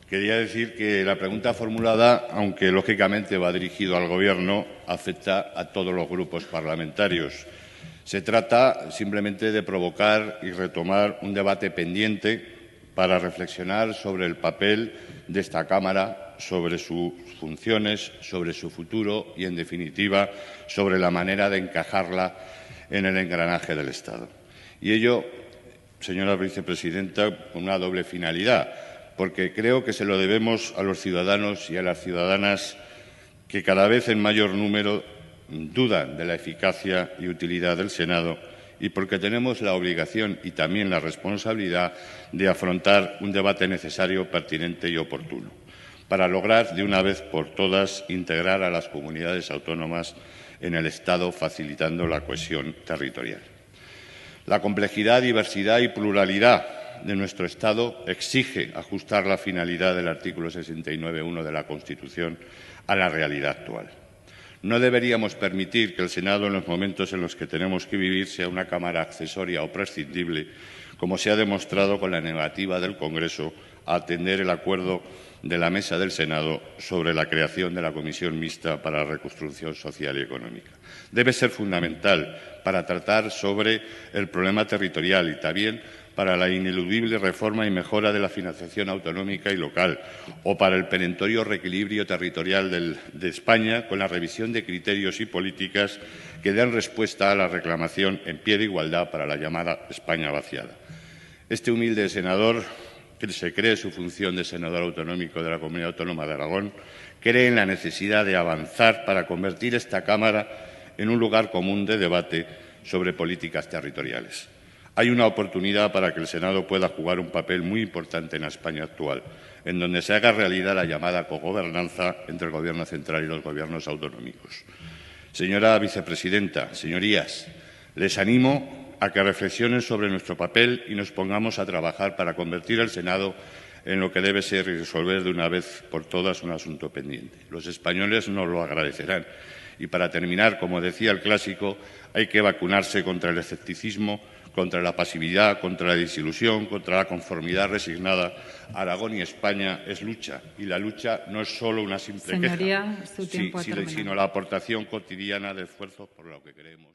Quería decir que la pregunta formulada, aunque lógicamente va dirigido al Gobierno, afecta a todos los grupos parlamentarios. Se trata simplemente de provocar y retomar un debate pendiente para reflexionar sobre el papel de esta Cámara, sobre sus funciones, sobre su futuro y, en definitiva, sobre la manera de encajarla en el engranaje del Estado. Y ello, señora vicepresidenta, con una doble finalidad, porque creo que se lo debemos a los ciudadanos y a las ciudadanas que cada vez en mayor número dudan de la eficacia y utilidad del Senado, y porque tenemos la obligación y también la responsabilidad de afrontar un debate necesario, pertinente y oportuno, para lograr de una vez por todas integrar a las comunidades autónomas en el Estado, facilitando la cohesión territorial. La complejidad, diversidad y pluralidad de nuestro Estado exige ajustar la finalidad del artículo 69.1 de la Constitución a la realidad actual. No deberíamos permitir que el Senado, en los momentos en los que tenemos que vivir, sea una Cámara accesoria o prescindible, como se ha demostrado con la negativa del Congreso a atender el acuerdo de la Mesa del Senado sobre la creación de la Comisión Mixta para la Reconstrucción Social y Económica. Debe ser fundamental para tratar sobre el problema territorial y también para la ineludible reforma y mejora de la financiación autonómica y local, o para el perentorio reequilibrio territorial de España, con la revisión de criterios y políticas que den respuesta a la reclamación en pie de igualdad para la llamada España vaciada. Este humilde senador, que se cree su función de senador autonómico de la Comunidad Autónoma de Aragón, cree en la necesidad de avanzar para convertir esta Cámara en un lugar común de debate sobre políticas territoriales. Hay una oportunidad para que el Senado pueda jugar un papel muy importante en la España actual, en donde se haga realidad la llamada cogobernanza entre el Gobierno central y los gobiernos autonómicos. Señora vicepresidenta, señorías, les animo a que reflexionen sobre nuestro papel y nos pongamos a trabajar para convertir el Senado en lo que debe ser y resolver de una vez por todas un asunto pendiente. Los españoles nos lo agradecerán. Y para terminar, como decía el clásico, hay que vacunarse contra el escepticismo, contra la pasividad, contra la desilusión, contra la conformidad resignada. Aragón y España es lucha, y la lucha no es solo una simple Señoría, queja, su tiempo ha terminado. sino la aportación cotidiana de esfuerzos por lo que queremos.